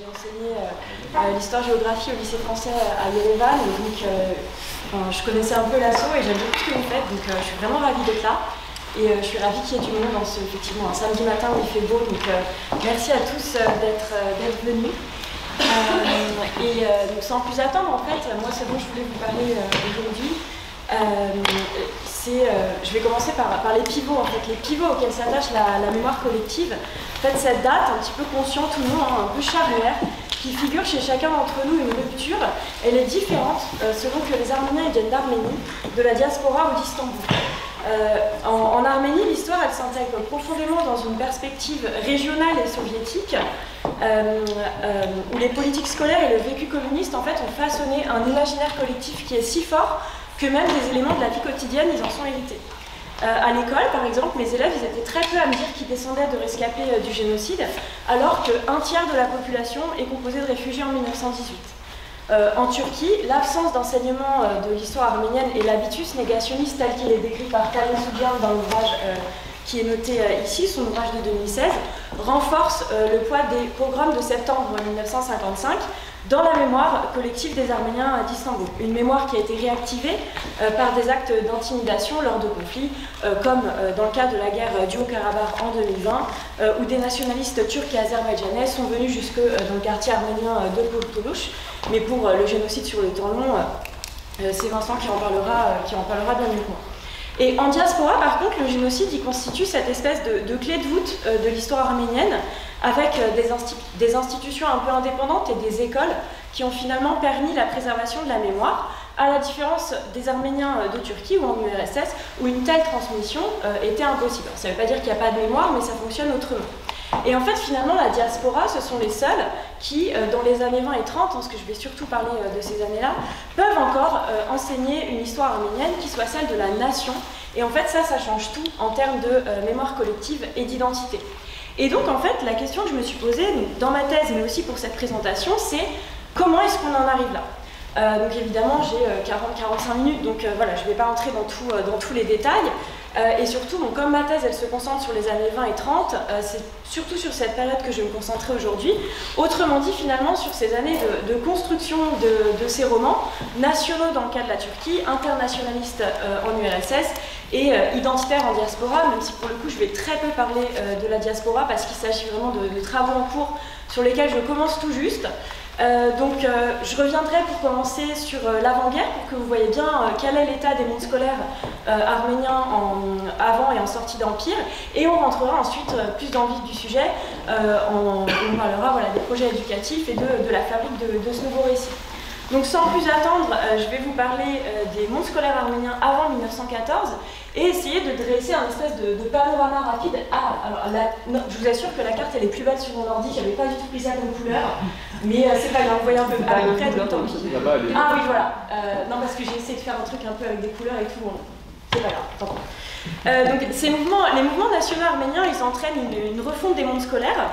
j'ai enseigné l'histoire-géographie au lycée français à Yerevan, et donc je connaissais un peu l'asso et j'aime beaucoup ce que vous faites, donc je suis vraiment ravie d'être là. Et je suis ravie qu'il y ait du monde effectivement un samedi matin où il fait beau, donc merci à tous d'être venus. Donc sans plus attendre, en fait, moi c'est bon, je voulais vous parler aujourd'hui. Je vais commencer par les pivots, en fait, les pivots auxquels s'attache la mémoire collective. En fait, cette date, un petit peu consciente ou non, un peu charnière, qui figure chez chacun d'entre nous une rupture, elle est différente selon que les Arméniens viennent d'Arménie, de la diaspora ou d'Istanbul. En Arménie, l'histoire, elle s'intègre profondément dans une perspective régionale et soviétique, où les politiques scolaires et le vécu communiste, en fait, ont façonné un imaginaire collectif qui est si fort que même des éléments de la vie quotidienne, ils en sont hérités. À l'école, par exemple, mes élèves, ils étaient très peu à me dire qu'ils descendaient de rescapés du génocide, alors qu'un tiers de la population est composé de réfugiés en 1918. En Turquie, l'absence d'enseignement de l'histoire arménienne et l'habitus négationniste tel qu'il est décrit par Talon Soudian dans l'ouvrage qui est noté ici, son ouvrage de 2016, renforce le poids des pogroms de septembre 1955 dans la mémoire collective des Arméniens d'Istanbul. Une mémoire qui a été réactivée par des actes d'intimidation lors de conflits, comme dans le cas de la guerre du Haut-Karabakh en 2020, où des nationalistes turcs et azerbaïdjanais sont venus jusque dans le quartier arménien de Kurtuluş. Mais pour le génocide sur le temps long, c'est Vincent qui en parlera bien mieux que moi. Et en diaspora, par contre, le génocide, il constitue cette espèce de clé de voûte de l'histoire arménienne, avec des institutions un peu indépendantes et des écoles qui ont finalement permis la préservation de la mémoire, à la différence des Arméniens de Turquie ou en URSS, où une telle transmission était impossible. Ça ne veut pas dire qu'il n'y a pas de mémoire, mais ça fonctionne autrement. Et en fait, finalement, la diaspora, ce sont les seuls qui, dans les années 20 et 30, parce que je vais surtout parler de ces années-là, peuvent encore enseigner une histoire arménienne qui soit celle de la nation. Et en fait, ça change tout en termes de mémoire collective et d'identité. Et donc, en fait, la question que je me suis posée, dans ma thèse, mais aussi pour cette présentation, c'est comment est-ce qu'on en arrive là ? Donc évidemment, j'ai 40-45 minutes, donc voilà, je ne vais pas entrer dans tous les détails. Et surtout, donc, comme ma thèse, elle se concentre sur les années 20 et 30, c'est surtout sur cette période que je vais me concentrer aujourd'hui. Autrement dit, finalement, sur ces années de construction de ces romans, nationaux dans le cas de la Turquie, internationalistes en URSS, et identitaires en diaspora, même si pour le coup, je vais très peu parler de la diaspora, parce qu'il s'agit vraiment de travaux en cours sur lesquels je commence tout juste. Je reviendrai pour commencer sur l'avant-guerre, pour que vous voyez bien quel est l'état des mondes scolaires arméniens avant et en sortie d'Empire, et on rentrera ensuite plus dans le vif du sujet, on parlera des projets éducatifs et de la fabrique de ce nouveau récit. Donc sans plus attendre, je vais vous parler des mondes scolaires arméniens avant 1914 et essayer de dresser un espèce de panorama rapide. Je vous assure que la carte elle est plus belle sur mon ordi, j'avais pas du tout pris ça comme couleur, mais c'est pas grave, vous voyez un peu près, donc tant pis. Ah oui, voilà, non parce que j'ai essayé de faire un truc un peu avec des couleurs et tout, c'est pas grave, tant pis. Donc les mouvements nationaux arméniens, ils entraînent une refonte des mondes scolaires.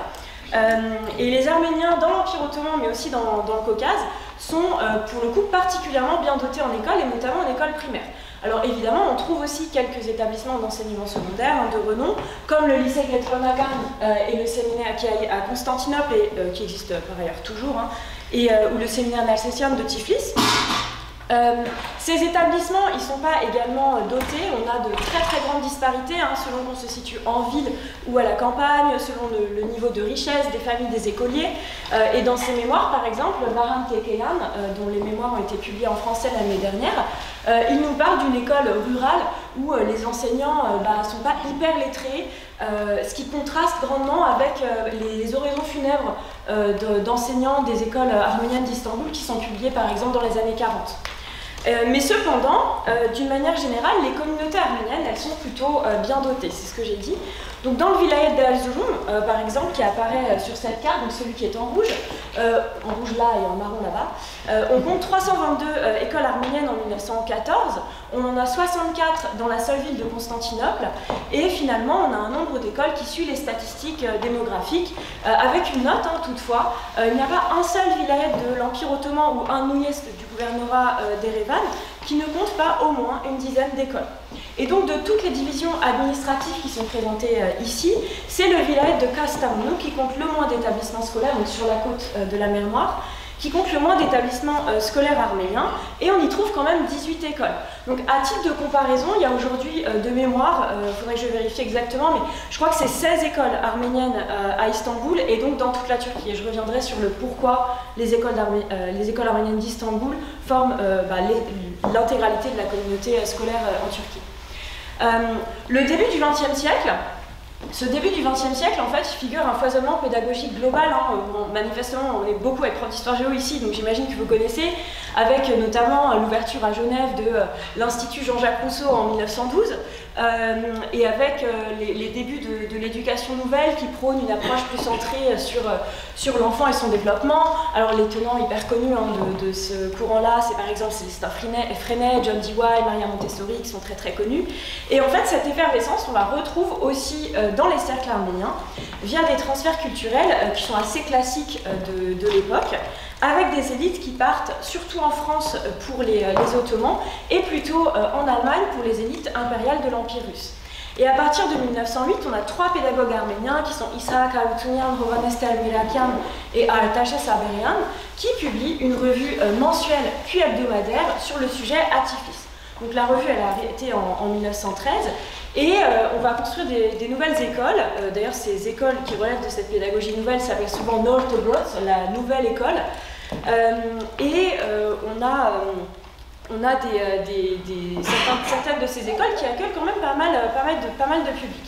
Et les Arméniens dans l'Empire ottoman, mais aussi dans le Caucase, sont pour le coup particulièrement bien dotés en école, et notamment en école primaire. Alors évidemment, on trouve aussi quelques établissements d'enseignement secondaire de renom, comme le lycée Gretvan-Hagan et le séminaire qui est à Constantinople, et qui existe par ailleurs toujours, ou le séminaire Alcésium de Tiflis. Ces établissements, ils ne sont pas également dotés, on a de très très grandes disparités selon qu'on se situe en ville ou à la campagne, selon le niveau de richesse des familles des écoliers. Et dans ces mémoires, par exemple, Maran Tekeyan, dont les mémoires ont été publiées en français l'année dernière, il nous parle d'une école rurale où les enseignants ne sont pas hyper lettrés, ce qui contraste grandement avec les oraisons funèbres d'enseignants des écoles arméniennes d'Istanbul qui sont publiées par exemple dans les années 40. Mais cependant, d'une manière générale, les communautés arméniennes, elles sont plutôt bien dotées, c'est ce que j'ai dit. Donc dans le vilayet d'Erzurum, par exemple, qui apparaît sur cette carte, donc celui qui est en rouge là et en marron là-bas, on compte 322 écoles arméniennes en 1914, on en a 64 dans la seule ville de Constantinople, et finalement on a un nombre d'écoles qui suit les statistiques démographiques, avec une note toutefois, il n'y a pas un seul vilayet de l'Empire ottoman ou un ouiezd du gouvernorat d'Erevan qui ne compte pas au moins une dizaine d'écoles. Et donc de toutes les divisions administratives qui sont présentées ici, c'est le village de Kastamonu qui compte le moins d'établissements scolaires, donc sur la côte de la mer Noire, qui compte le moins d'établissements scolaires arméniens, et on y trouve quand même 18 écoles. Donc à titre de comparaison, il y a aujourd'hui de mémoire, il faudrait que je vérifie exactement, mais je crois que c'est 16 écoles arméniennes à Istanbul, et donc dans toute la Turquie. Et je reviendrai sur le pourquoi les écoles arméniennes d'Istanbul forment l'intégralité de la communauté scolaire en Turquie. Le début du XXe siècle, ce début du XXe siècle, en fait, il figure un foisonnement pédagogique global. Bon, manifestement, on est beaucoup avec prof d'histoire géo ici, donc j'imagine que vous connaissez, avec notamment l'ouverture à Genève de l'Institut Jean-Jacques Rousseau en 1912, et avec les débuts de l'éducation nouvelle qui prône une approche plus centrée sur l'enfant et son développement. Alors les tenants hyper connus de ce courant-là, c'est par exemple Célestin Freinet, John Dewey, Maria Montessori, qui sont très très connus. Et en fait, cette effervescence, on la retrouve aussi dans les cercles arméniens, via des transferts culturels qui sont assez classiques de l'époque, avec des élites qui partent surtout en France pour les Ottomans et plutôt en Allemagne pour les élites impériales de l'Empire russe. Et à partir de 1908, on a 3 pédagogues arméniens qui sont Isaac Arutunian, Hovannes Mirakian et Artache Saberian, qui publient une revue mensuelle puis hebdomadaire sur le sujet Atiflis. Donc la revue, elle a arrêté en 1913, et on va construire des nouvelles écoles. D'ailleurs, ces écoles qui relèvent de cette pédagogie nouvelle s'appellent souvent Nortobrods, la nouvelle école. On a certaines de ces écoles qui accueillent quand même pas mal de public.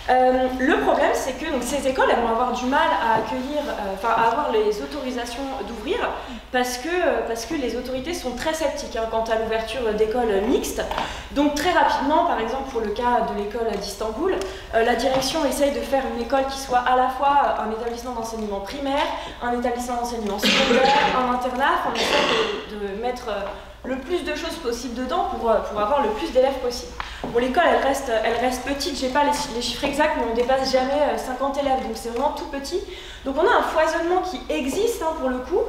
Le problème, c'est que donc, ces écoles, elles vont avoir du mal à accueillir, à avoir les autorisations d'ouvrir, parce que les autorités sont très sceptiques quant à l'ouverture d'écoles mixtes. Donc très rapidement, par exemple pour le cas de l'école d'Istanbul, la direction essaye de faire une école qui soit à la fois un établissement d'enseignement primaire, un établissement d'enseignement secondaire, un internat. On essaie de mettre le plus de choses possibles dedans pour avoir le plus d'élèves possible. Bon, l'école, elle reste petite, j'ai pas les chiffres exacts, mais on dépasse jamais 50 élèves, donc c'est vraiment tout petit. Donc on a un foisonnement qui existe pour le coup,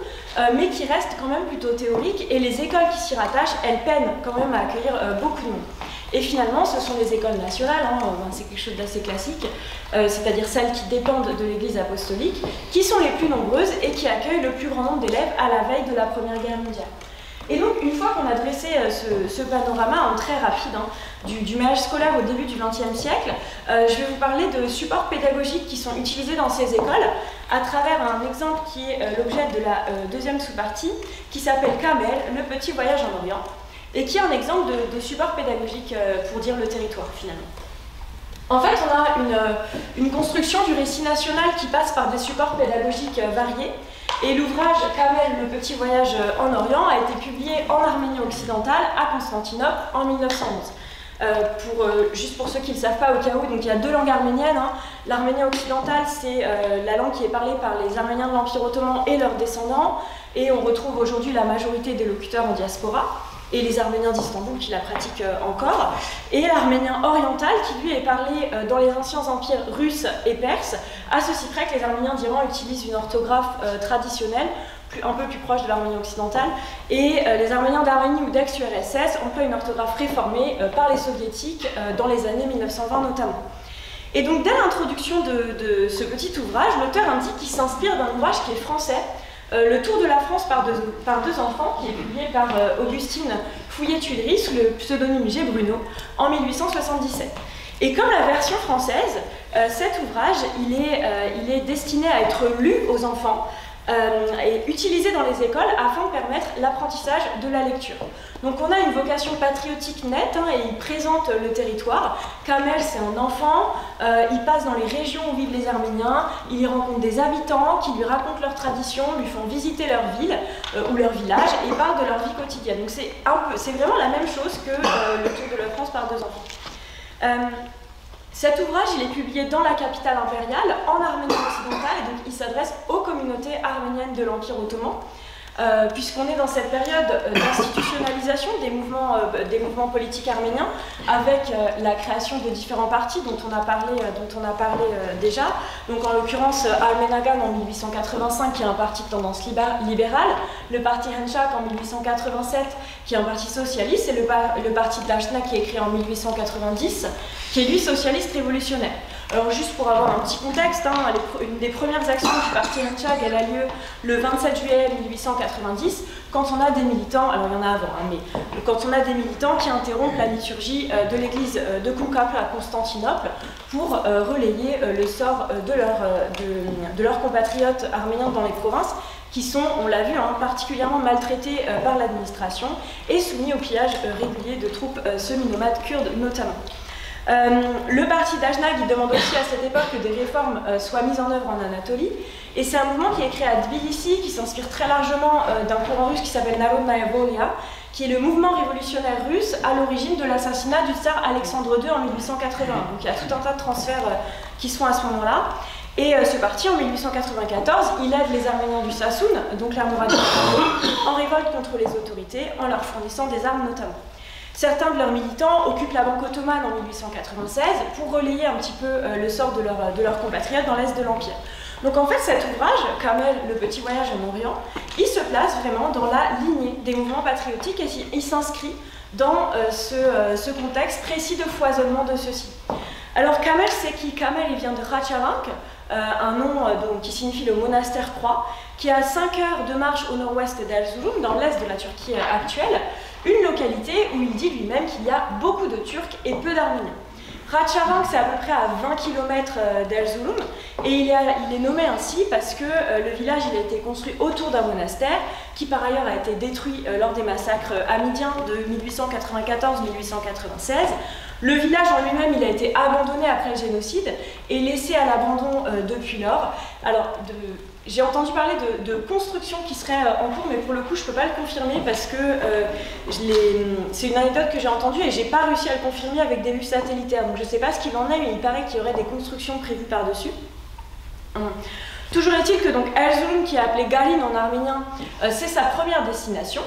mais qui reste quand même plutôt théorique, et les écoles qui s'y rattachent, elles peinent quand même à accueillir beaucoup de monde. Et finalement, ce sont les écoles nationales, c'est quelque chose d'assez classique, c'est-à-dire celles qui dépendent de l'Église apostolique, qui sont les plus nombreuses et qui accueillent le plus grand nombre d'élèves à la veille de la Première Guerre mondiale. Et donc, une fois qu'on a dressé ce panorama très rapide du maillage scolaire au début du XXe siècle, je vais vous parler de supports pédagogiques qui sont utilisés dans ces écoles à travers un exemple qui est l'objet de la deuxième sous-partie, qui s'appelle Kamel, le petit voyage en Orient, et qui est un exemple de support pédagogique pour dire le territoire, finalement. En fait, on a une construction du récit national qui passe par des supports pédagogiques variés. Et l'ouvrage Kamel, le petit voyage en Orient, a été publié en Arménie occidentale, à Constantinople, en 1911. Juste pour ceux qui ne le savent pas, au cas où, donc il y a 2 langues arméniennes. L'Arménie occidentale, c'est la langue qui est parlée par les Arméniens de l'Empire ottoman et leurs descendants. Et on retrouve aujourd'hui la majorité des locuteurs en diaspora. Et les Arméniens d'Istanbul qui la pratiquent encore, et l'arménien oriental qui lui est parlé dans les anciens empires russes et perses, à ceci près que les Arméniens d'Iran utilisent une orthographe traditionnelle, un peu plus proche de l'arménien occidental, et les Arméniens d'Arménie ou d'ex-URSS emploient une orthographe réformée par les soviétiques dans les années 1920 notamment. Et donc dès l'introduction de ce petit ouvrage, l'auteur indique qu'il s'inspire d'un ouvrage qui est français, Le Tour de la France par deux enfants, qui est publié par Augustine Fouillé-Tuileries sous le pseudonyme G. Bruno en 1877. Et comme la version française, cet ouvrage, il est destiné à être lu aux enfants et utilisé dans les écoles afin de permettre l'apprentissage de la lecture. Donc on a une vocation patriotique nette et il présente le territoire. Kamel, c'est un enfant, il passe dans les régions où vivent les Arméniens, il y rencontre des habitants qui lui racontent leurs traditions, lui font visiter leur ville ou leur village et parlent de leur vie quotidienne. Donc c'est vraiment la même chose que le Tour de la France par deux enfants. Cet ouvrage, il est publié dans la capitale impériale, en Arménie occidentale, et donc il s'adresse aux communautés arméniennes de l'Empire ottoman. puisqu'on est dans cette période d'institutionnalisation des mouvements politiques arméniens, avec la création de différents partis dont on a parlé déjà. Donc en l'occurrence Armenagan en 1885 qui est un parti de tendance libérale, le parti Henchak en 1887 qui est un parti socialiste et le parti Dashna qui est créé en 1890 qui est lui socialiste révolutionnaire. Alors juste pour avoir un petit contexte, une des premières actions du parti Henchak, elle a lieu le 27 juillet 1890, quand on a des militants, alors il y en a avant, mais quand on a des militants qui interrompent la liturgie de l'église de Kumkapı à Constantinople pour relayer le sort de leurs compatriotes arméniens dans les provinces, qui sont, on l'a vu, particulièrement maltraités par l'administration et soumis au pillage régulier de troupes semi-nomades kurdes notamment. Le parti d'Ajnag il demande aussi à cette époque que des réformes soient mises en œuvre en Anatolie, et c'est un mouvement qui est créé à Tbilissi, qui s'inspire très largement d'un courant russe qui s'appelle Narodnaya Volia, qui est le mouvement révolutionnaire russe à l'origine de l'assassinat du tsar Alexandre II en 1880. Donc il y a tout un tas de transferts qui se font à ce moment-là. Et ce parti, en 1894, il aide les Arméniens du Sassoun, donc l'Armouradi, en révolte contre les autorités, en leur fournissant des armes notamment. Certains de leurs militants occupent la Banque ottomane en 1896 pour relayer un petit peu le sort de leurs compatriotes dans l'est de l'Empire. Donc en fait cet ouvrage, Kamel, le petit voyage en Orient, il se place vraiment dans la lignée des mouvements patriotiques et il s'inscrit dans ce contexte précis de foisonnement de ceux-ci. Alors Kamel, c'est qui? Kamel, il vient de Khachavank, un nom qui signifie le monastère croix, qui est à 5 heures de marche au nord-ouest d'Erzurum, dans l'est de la Turquie actuelle, une localité où il dit lui-même qu'il y a beaucoup de Turcs et peu d'Arméniens. Khachavank, c'est à peu près à 20 km d'Erzurum, et il est nommé ainsi parce que le village il a été construit autour d'un monastère qui par ailleurs a été détruit lors des massacres hamidiens de 1894-1896. Le village en lui-même il a été abandonné après le génocide et laissé à l'abandon depuis lors. Alors, j'ai entendu parler de construction qui serait en cours, mais pour le coup je ne peux pas le confirmer parce que c'est une anecdote que j'ai entendue et je n'ai pas réussi à le confirmer avec des vues satellitaires. Donc je ne sais pas ce qu'il en est, mais il paraît qu'il y aurait des constructions prévues par-dessus. Toujours est-il que donc Erzurum, qui est appelé Galin en arménien, c'est sa première destination.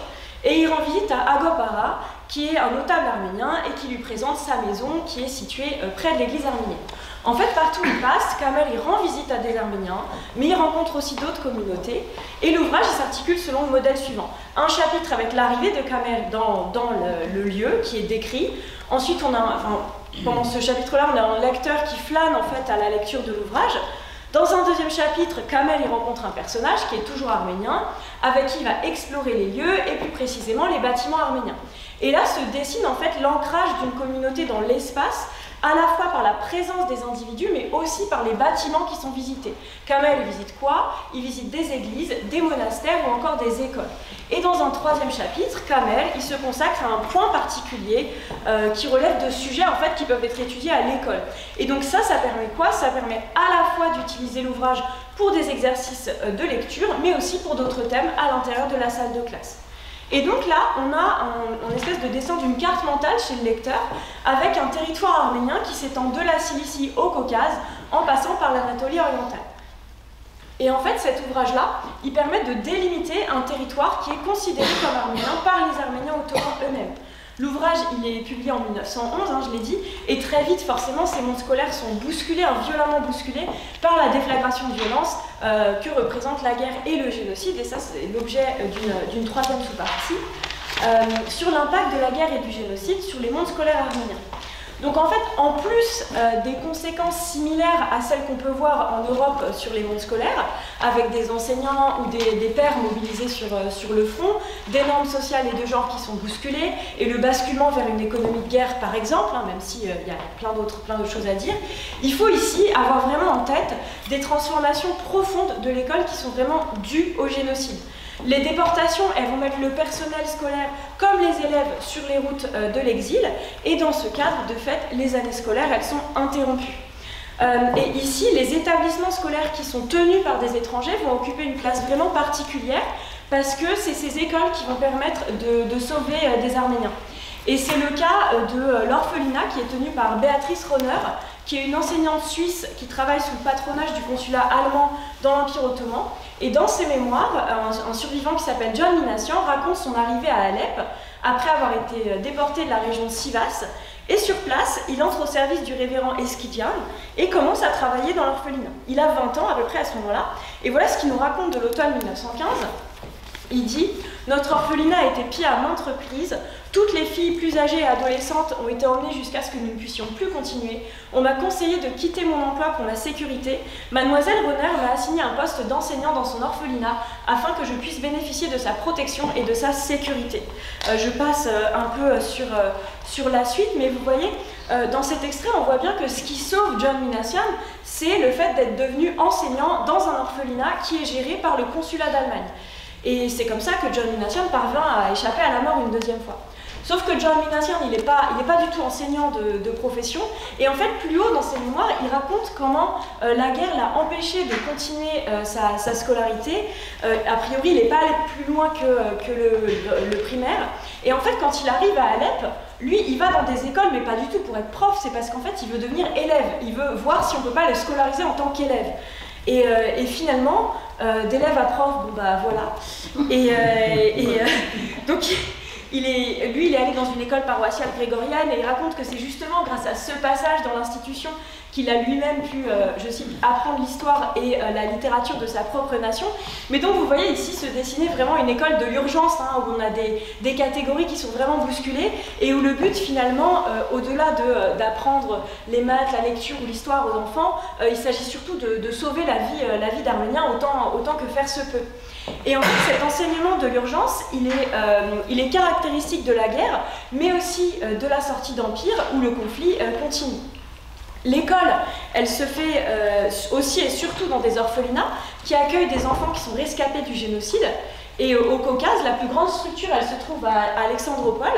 Et il rend visite à Agopara, qui est un notable arménien et qui lui présente sa maison qui est située près de l'église arménienne. En fait, partout où il passe, Kamel il rend visite à des Arméniens, mais il rencontre aussi d'autres communautés. Et l'ouvrage s'articule selon le modèle suivant. Un chapitre avec l'arrivée de Kamel dans le lieu qui est décrit. Ensuite, pendant ce chapitre-là, on a un lecteur qui flâne en fait à la lecture de l'ouvrage. Dans un deuxième chapitre, Kamel il rencontre un personnage qui est toujours arménien, avec qui il va explorer les lieux et plus précisément les bâtiments arméniens. Et là se dessine en fait l'ancrage d'une communauté dans l'espace, à la fois par la présence des individus, mais aussi par les bâtiments qui sont visités. Kamel il visite quoi? Il visite des églises, des monastères ou encore des écoles. Et dans un troisième chapitre, Kamel il se consacre à un point particulier qui relève de sujets en fait qui peuvent être étudiés à l'école. Et donc ça permet quoi? Ça permet à la fois d'utiliser l'ouvrage pour des exercices de lecture, mais aussi pour d'autres thèmes à l'intérieur de la salle de classe. Et donc là, on a une espèce de dessin d'une carte mentale chez le lecteur, avec un territoire arménien qui s'étend de la Cilicie au Caucase, en passant par l'Anatolie orientale. Et en fait, cet ouvrage-là, il permet de délimiter un territoire qui est considéré comme arménien par les Arméniens ottomans eux-mêmes. L'ouvrage, il est publié en 1911, je l'ai dit, et très vite, forcément, ces mondes scolaires sont bousculés, violemment bousculés, par la déflagration de violence que représentent la guerre et le génocide, et ça, c'est l'objet d'une troisième sous-partie, sur l'impact de la guerre et du génocide sur les mondes scolaires arméniens. Donc en fait, en plus des conséquences similaires à celles qu'on peut voir en Europe sur les mondes scolaires, avec des enseignants ou des pères mobilisés sur le front, des normes sociales et de genre qui sont bousculées, et le basculement vers une économie de guerre par exemple, même s'il y a plein d'autres choses à dire, il faut ici avoir vraiment en tête des transformations profondes de l'école qui sont vraiment dues au génocide. Les déportations, elles vont mettre le personnel scolaire comme les élèves sur les routes de l'exil, et dans ce cadre, de fait, les années scolaires, elles sont interrompues. Et ici, les établissements scolaires qui sont tenus par des étrangers vont occuper une place vraiment particulière, parce que c'est ces écoles qui vont permettre de sauver des Arméniens. Et c'est le cas de l'orphelinat qui est tenu par Béatrice Ronner, qui est une enseignante suisse qui travaille sous le patronage du consulat allemand dans l'Empire ottoman. Et dans ses mémoires, un survivant qui s'appelle John Minassian raconte son arrivée à Alep après avoir été déporté de la région de Sivas. Et sur place, il entre au service du révérend Eskidian et commence à travailler dans l'orphelinat. Il a 20 ans à peu près à ce moment-là. Et voilà ce qu'il nous raconte de l'automne 1915. Il dit « Notre orphelinat a été pillé à maintes reprises. Toutes les filles plus âgées et adolescentes ont été emmenées jusqu'à ce que nous ne puissions plus continuer. On m'a conseillé de quitter mon emploi pour ma sécurité. Mademoiselle Ronner m'a assigné un poste d'enseignant dans son orphelinat afin que je puisse bénéficier de sa protection et de sa sécurité. » Je passe un peu sur la suite, mais vous voyez, dans cet extrait, on voit bien que ce qui sauve John Minassian, c'est le fait d'être devenu enseignant dans un orphelinat qui est géré par le consulat d'Allemagne. Et c'est comme ça que John Minassian parvient à échapper à la mort une deuxième fois. Sauf que John Minassian, il n'est pas du tout enseignant de profession. Et en fait, plus haut dans ses mémoires, il raconte comment la guerre l'a empêché de continuer sa scolarité. A priori, il n'est pas allé plus loin que le primaire. Et en fait, quand il arrive à Alep, lui, il va dans des écoles, mais pas du tout pour être prof, c'est parce qu'en fait, il veut devenir élève. Il veut voir si on ne peut pas le scolariser en tant qu'élève. Et finalement, d'élève à prof, bon bah voilà. Donc, lui, il est allé dans une école paroissiale grégorienne et il raconte que c'est justement grâce à ce passage dans l'institution qu'il a lui-même pu, je cite, apprendre l'histoire et la littérature de sa propre nation. Mais donc vous voyez ici se dessiner vraiment une école de l'urgence, hein, où on a des catégories qui sont vraiment bousculées et où le but finalement, au-delà d'apprendre les maths, la lecture ou l'histoire aux enfants, il s'agit surtout de sauver la vie d'Arméniens autant que faire se peut. Et en fait, cet enseignement de l'urgence, il est caractéristique de la guerre, mais aussi de la sortie d'Empire, où le conflit continue. L'école, elle se fait aussi et surtout dans des orphelinats qui accueillent des enfants qui sont rescapés du génocide. Et au Caucase, la plus grande structure, elle se trouve à Alexandropol,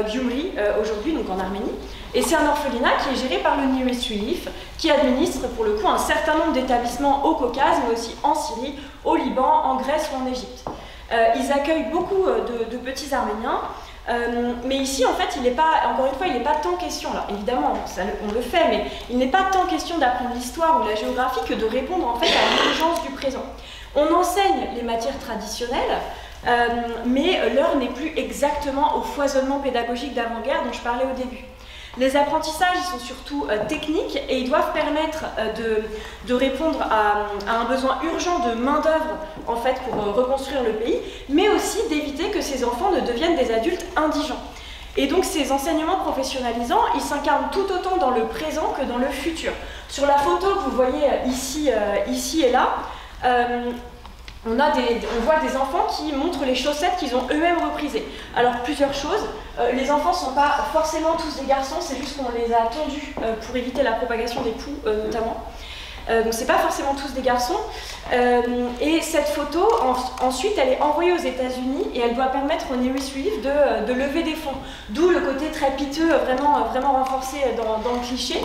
Gyumri aujourd'hui, donc en Arménie. Et c'est un orphelinat qui est géré par le Nearest Relief, qui administre pour le coup un certain nombre d'établissements au Caucase, mais aussi en Syrie, au Liban, en Grèce ou en Égypte. Ils accueillent beaucoup de petits Arméniens, mais ici, en fait, encore une fois, il n'est pas tant question, alors évidemment, on le fait, mais il n'est pas tant question d'apprendre l'histoire ou la géographie que de répondre en fait à l'urgence du présent. On enseigne les matières traditionnelles, mais l'heure n'est plus exactement au foisonnement pédagogique d'avant-guerre dont je parlais au début. Les apprentissages ils sont surtout techniques et ils doivent permettre de répondre à un besoin urgent de main-d'œuvre en fait, pour reconstruire le pays, mais aussi d'éviter que ces enfants ne deviennent des adultes indigents. Et donc ces enseignements professionnalisants, ils s'incarnent tout autant dans le présent que dans le futur. Sur la photo que vous voyez ici et là, on voit des enfants qui montrent les chaussettes qu'ils ont eux-mêmes reprisées. Alors plusieurs choses, les enfants ne sont pas forcément tous des garçons, c'est juste qu'on les a tondus pour éviter la propagation des poux notamment. Donc c'est pas forcément tous des garçons. Et cette photo, ensuite, elle est envoyée aux États-Unis et elle doit permettre au Nearest Relief de lever des fonds. D'où le côté très piteux, vraiment renforcé dans le cliché.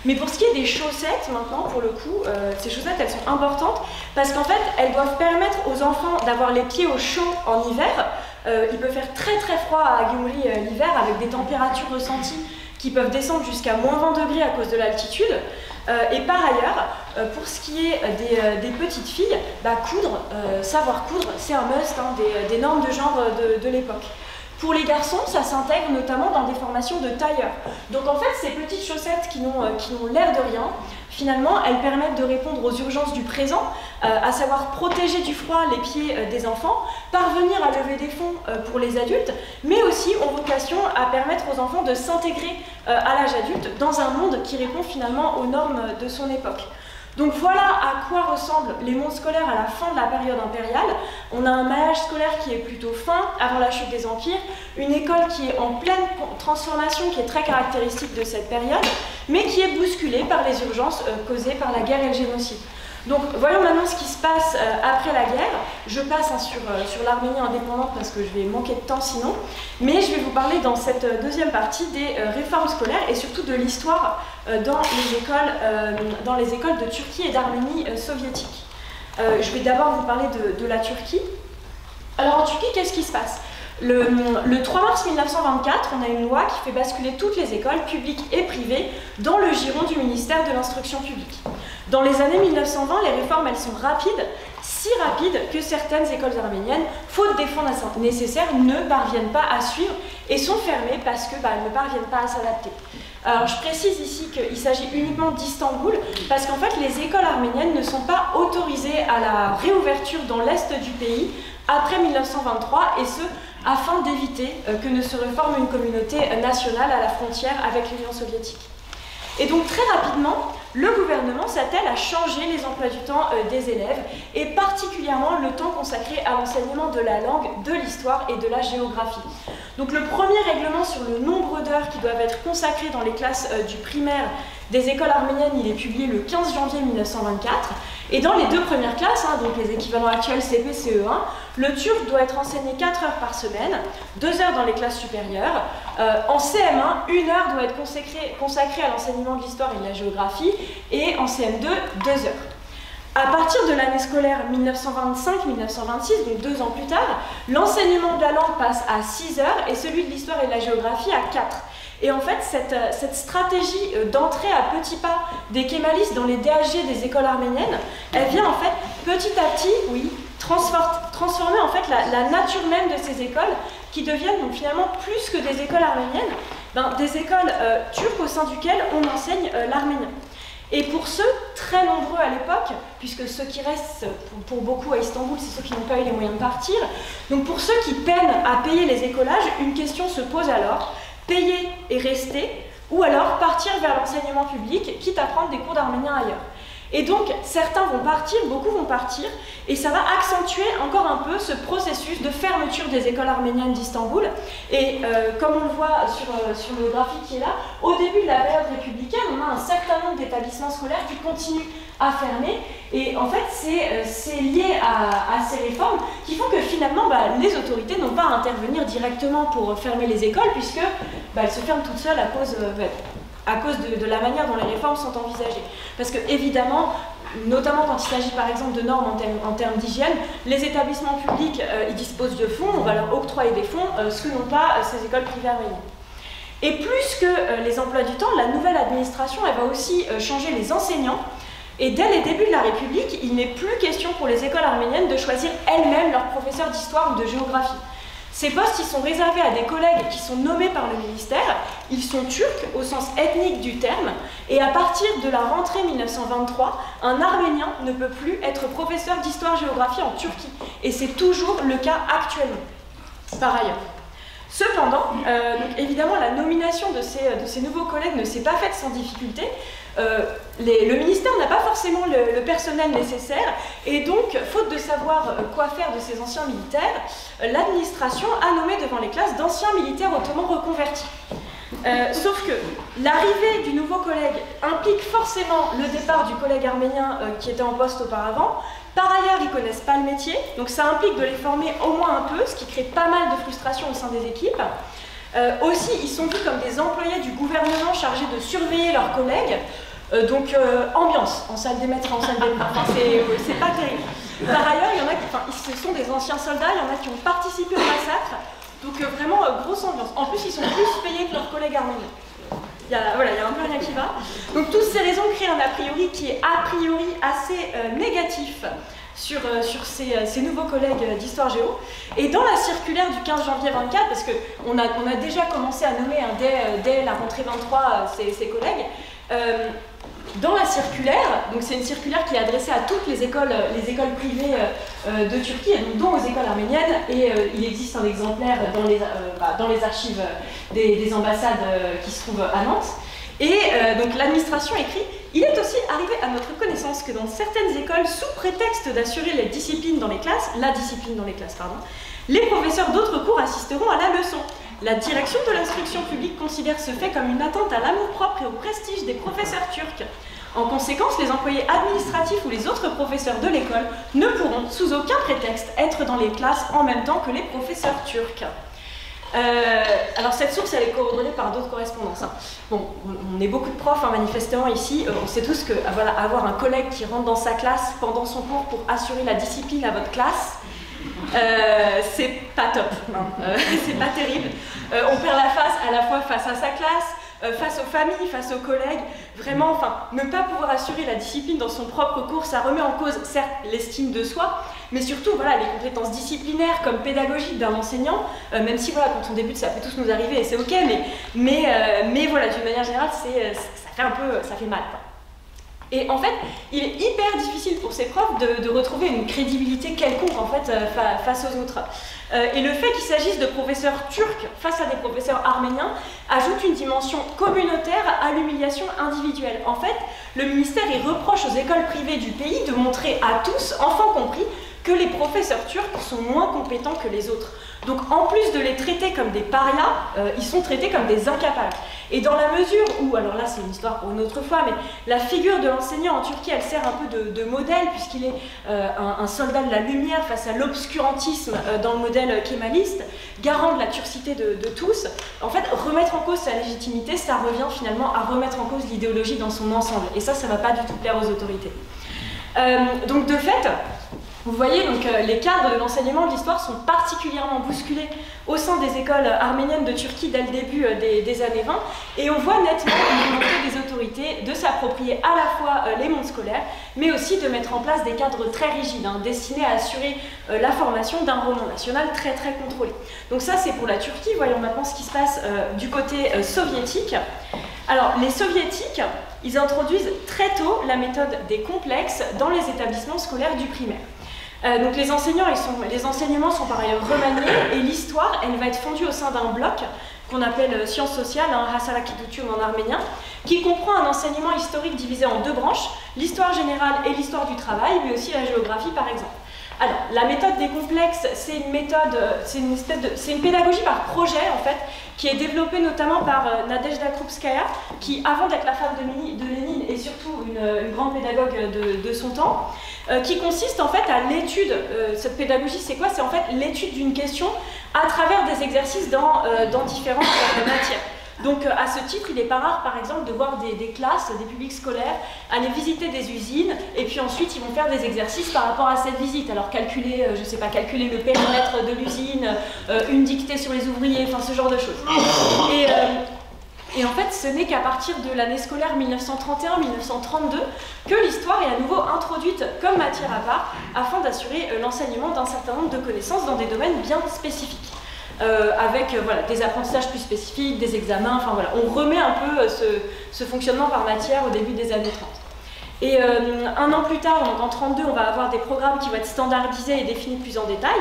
Mais pour ce qui est des chaussettes, maintenant, pour le coup, ces chaussettes, elles sont importantes parce qu'en fait, elles doivent permettre aux enfants d'avoir les pieds au chaud en hiver. Il peut faire très très froid à Gyumri l'hiver avec des températures ressenties qui peuvent descendre jusqu'à moins 20 degrés à cause de l'altitude. Et par ailleurs, pour ce qui est des petites filles, savoir coudre, c'est un must hein, des normes de genre de l'époque. Pour les garçons, ça s'intègre notamment dans des formations de tailleurs. Donc en fait, ces petites chaussettes qui n'ont l'air de rien, finalement, elles permettent de répondre aux urgences du présent, à savoir protéger du froid les pieds des enfants, parvenir à lever des fonds pour les adultes, mais aussi ont vocation à permettre aux enfants de s'intégrer à l'âge adulte dans un monde qui répond finalement aux normes de son époque. Donc voilà à quoi ressemblent les mondes scolaires à la fin de la période impériale. On a un maillage scolaire qui est plutôt fin avant la chute des empires, une école qui est en pleine transformation, qui est très caractéristique de cette période, mais qui est bousculée par les urgences causées par la guerre et le génocide. Donc voyons maintenant ce qui se passe après la guerre. Je passe sur l'Arménie indépendante parce que je vais manquer de temps sinon, mais je vais vous parler dans cette deuxième partie des réformes scolaires et surtout de l'histoire dans les écoles de Turquie et d'Arménie soviétique. Je vais d'abord vous parler de la Turquie. Alors en Turquie, qu'est-ce qui se passe? Le 3 mars 1924, on a une loi qui fait basculer toutes les écoles, publiques et privées, dans le giron du ministère de l'Instruction publique. Dans les années 1920, les réformes, elles sont rapides, si rapides que certaines écoles arméniennes, faute des fonds nécessaires, ne parviennent pas à suivre et sont fermées parce qu'elles ne parviennent pas à s'adapter. Alors je précise ici qu'il s'agit uniquement d'Istanbul, parce qu'en fait les écoles arméniennes ne sont pas autorisées à la réouverture dans l'est du pays après 1923, et ce, afin d'éviter que ne se reforme une communauté nationale à la frontière avec l'Union soviétique. Et donc très rapidement, le gouvernement s'attelle à changer les emplois du temps des élèves, et particulièrement le temps consacré à l'enseignement de la langue, de l'histoire et de la géographie. Donc le premier règlement sur le nombre d'heures qui doivent être consacrées dans les classes du primaire des écoles arméniennes, il est publié le 15 janvier 1924. Et dans les deux premières classes, donc les équivalents actuels CP, CE1, le turc doit être enseigné 4 heures par semaine, 2 heures dans les classes supérieures. En CM1, 1 heure doit être consacrée à l'enseignement de l'histoire et de la géographie, et en CM2, 2 heures. À partir de l'année scolaire 1925-1926, donc 2 ans plus tard, l'enseignement de la langue passe à 6 heures et celui de l'histoire et de la géographie à 4. Et en fait, cette stratégie d'entrée à petits pas des kémalistes dans les DHG des écoles arméniennes, elle vient en fait petit à petit, oui, transformer en fait la nature même de ces écoles, qui deviennent donc finalement plus que des écoles arméniennes, des écoles turques au sein duquel on enseigne l'arménien. Et pour ceux, très nombreux à l'époque, puisque ceux qui restent pour beaucoup à Istanbul, c'est ceux qui n'ont pas eu les moyens de partir, donc pour ceux qui peinent à payer les écolages, une question se pose alors: payer et rester, ou alors partir vers l'enseignement public, quitte à prendre des cours d'arménien ailleurs. Et donc, certains vont partir, beaucoup vont partir, et ça va accentuer encore un peu ce processus de fermeture des écoles arméniennes d'Istanbul. Et comme on le voit sur le graphique qui est là, au début de la période républicaine, on a un certain nombre d'établissements scolaires qui continuent à fermer, et en fait, c'est lié à ces réformes qui font que finalement, les autorités n'ont pas à intervenir directement pour fermer les écoles, puisque elles se ferment toutes seules à cause de la manière dont les réformes sont envisagées. Parce que, évidemment, notamment quand il s'agit par exemple de normes en termes d'hygiène, les établissements publics, ils disposent de fonds, on va leur octroyer des fonds, ce que n'ont pas ces écoles privées arméniennes. Et plus que les emplois du temps, la nouvelle administration, elle va aussi changer les enseignants. Et dès les débuts de la République, il n'est plus question pour les écoles arméniennes de choisir elles-mêmes leurs professeurs d'histoire ou de géographie. Ces postes, ils sont réservés à des collègues qui sont nommés par le ministère, ils sont turcs au sens ethnique du terme, et à partir de la rentrée 1923, un Arménien ne peut plus être professeur d'histoire-géographie en Turquie, et c'est toujours le cas actuellement, par ailleurs. Cependant, donc évidemment, la nomination de ces nouveaux collègues ne s'est pas faite sans difficulté. Le ministère n'a pas forcément le personnel nécessaire, et donc, faute de savoir quoi faire de ces anciens militaires, l'administration a nommé devant les classes d'anciens militaires ottomans reconvertis. Sauf que l'arrivée du nouveau collègue implique forcément le départ du collègue arménien qui était en poste auparavant. Par ailleurs, ils ne connaissent pas le métier, donc ça implique de les former au moins un peu, ce qui crée pas mal de frustration au sein des équipes. Aussi, ils sont vus comme des employés du gouvernement chargés de surveiller leurs collègues. Donc, ambiance, en salle des maîtres, en salle des maîtres, enfin, c'est pas terrible. Par ailleurs, il y en a ce sont des anciens soldats, il y en a qui ont participé au massacre, donc vraiment grosse ambiance. En plus, ils sont plus payés que leurs collègues arméniens. Il y a un peu rien qui va. Donc toutes ces raisons créent un a priori qui est a priori assez négatif sur ces nouveaux collègues d'histoire géo. Et dans la circulaire du 15 janvier 24, parce qu'on a déjà commencé à nommer dès la rentrée 23 ces collègues, dans la circulaire, donc c'est une circulaire qui est adressée à toutes les écoles privées de Turquie, dont aux écoles arméniennes, et il existe un exemplaire dans les archives des ambassades qui se trouvent à Nantes. Et donc l'administration écrit: il est aussi arrivé à notre connaissance que dans certaines écoles, sous prétexte d'assurer la discipline dans les classes, les professeurs d'autres cours assisteront à la leçon. La direction de l'instruction publique considère ce fait comme une atteinte à l'amour-propre et au prestige des professeurs turcs. En conséquence, les employés administratifs ou les autres professeurs de l'école ne pourront, sous aucun prétexte, être dans les classes en même temps que les professeurs turcs. Alors cette source, elle est coordonnée par d'autres correspondances. Bon, on est beaucoup de profs manifestement ici, on sait tous que avoir un collègue qui rentre dans sa classe pendant son cours pour assurer la discipline à votre classe, c'est pas top, hein. C'est pas terrible. On perd la face à la fois face à sa classe, face aux familles, face aux collègues. Vraiment, enfin, ne pas pouvoir assurer la discipline dans son propre cours, ça remet en cause, certes, l'estime de soi, mais surtout, voilà, les compétences disciplinaires comme pédagogiques d'un enseignant, même si, voilà, quand on débute, ça peut tous nous arriver et c'est ok, mais voilà, d'une manière générale, ça fait mal, quoi. Et en fait, il est hyper difficile pour ces profs de retrouver une crédibilité quelconque en fait, face aux autres. Et le fait qu'il s'agisse de professeurs turcs face à des professeurs arméniens ajoute une dimension communautaire à l'humiliation individuelle. En fait, le ministère il reproche aux écoles privées du pays de montrer à tous, enfants compris, que les professeurs turcs sont moins compétents que les autres. Donc en plus de les traiter comme des parias, ils sont traités comme des incapables. Et dans la mesure où, alors là c'est une histoire pour une autre fois, mais la figure de l'enseignant en Turquie, elle sert un peu de modèle, puisqu'il est un soldat de la lumière face à l'obscurantisme dans le modèle kémaliste, garant de la turcité de tous. En fait, remettre en cause sa légitimité, ça revient finalement à remettre en cause l'idéologie dans son ensemble. Et ça ne va pas du tout plaire aux autorités. Donc de fait, vous voyez, donc, les cadres de l'enseignement de l'histoire sont particulièrement bousculés au sein des écoles arméniennes de Turquie dès le début des années 20, et on voit nettement une volonté des autorités de s'approprier à la fois les mondes scolaires, mais aussi de mettre en place des cadres très rigides, hein, destinés à assurer la formation d'un roman national très très contrôlé. Donc ça c'est pour la Turquie. Voyons maintenant ce qui se passe du côté soviétique. Alors les soviétiques, ils introduisent très tôt la méthode des complexes dans les établissements scolaires du primaire. Donc les enseignements sont par ailleurs remaniés et l'histoire, elle va être fondue au sein d'un bloc qu'on appelle sciences sociales, Hasarakidutum en arménien, qui comprend un enseignement historique divisé en deux branches, l'histoire générale et l'histoire du travail, mais aussi la géographie par exemple. Alors, la méthode des complexes, c'est une pédagogie par projet en fait, qui est développée notamment par Nadezhda Krupskaya, qui avant d'être la femme de Lénine est surtout une grande pédagogue de son temps, qui consiste en fait à l'étude, cette pédagogie c'est quoi? C'est en fait l'étude d'une question à travers des exercices dans différentes matières. Donc à ce titre, il n'est pas rare par exemple de voir des classes, des publics scolaires aller visiter des usines et puis ensuite ils vont faire des exercices par rapport à cette visite. Alors calculer, je sais pas, calculer le périmètre de l'usine, une dictée sur les ouvriers, enfin ce genre de choses. Et en fait, ce n'est qu'à partir de l'année scolaire 1931-1932 que l'histoire est à nouveau introduite comme matière à part afin d'assurer l'enseignement d'un certain nombre de connaissances dans des domaines bien spécifiques. Avec voilà, des apprentissages plus spécifiques, des examens, enfin voilà, on remet un peu ce fonctionnement par matière au début des années 30. Et un an plus tard, donc en 1932, on va avoir des programmes qui vont être standardisés et définis plus en détail.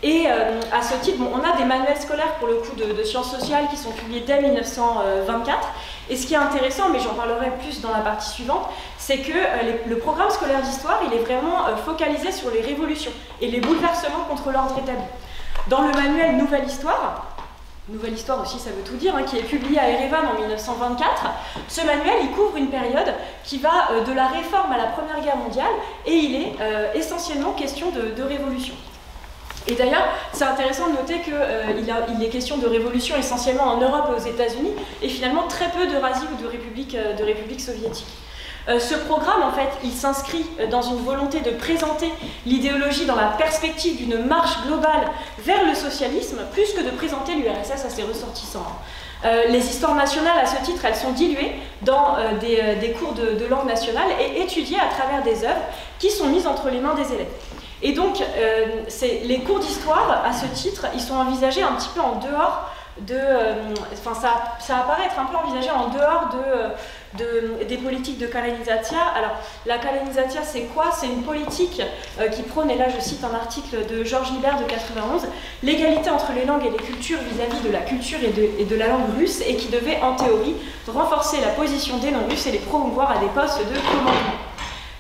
Et à ce titre, bon, on a des manuels scolaires pour le coup de sciences sociales qui sont publiés dès 1924. Et ce qui est intéressant, mais j'en parlerai plus dans la partie suivante, c'est que le programme scolaire d'histoire, il est vraiment focalisé sur les révolutions et les bouleversements contre l'ordre établi. Dans le manuel Nouvelle Histoire aussi ça veut tout dire, hein, qui est publié à Erevan en 1924, ce manuel il couvre une période qui va de la réforme à la Première Guerre mondiale et il est essentiellement question de révolution. Et d'ailleurs, c'est intéressant de noter qu'il est question de révolution essentiellement en Europe et aux États-Unis et finalement très peu d'Eurasie ou de république soviétique. Ce programme, en fait, il s'inscrit dans une volonté de présenter l'idéologie dans la perspective d'une marche globale vers le socialisme, plus que de présenter l'URSS à ses ressortissants. Les histoires nationales, à ce titre, elles sont diluées dans des cours de langue nationale et étudiées à travers des œuvres qui sont mises entre les mains des élèves. Et donc, les cours d'histoire, à ce titre, ils sont envisagés un petit peu en dehors ça apparaît être un peu envisagé en dehors des politiques de Kalenizatia. Alors, la Kalenizatia, c'est quoi? C'est une politique qui prône, et là je cite un article de Georges Libert de 91, l'égalité entre les langues et les cultures vis-à-vis de la culture et de la langue russe, et qui devait, en théorie, renforcer la position des non-russes et les promouvoir à des postes de commandement.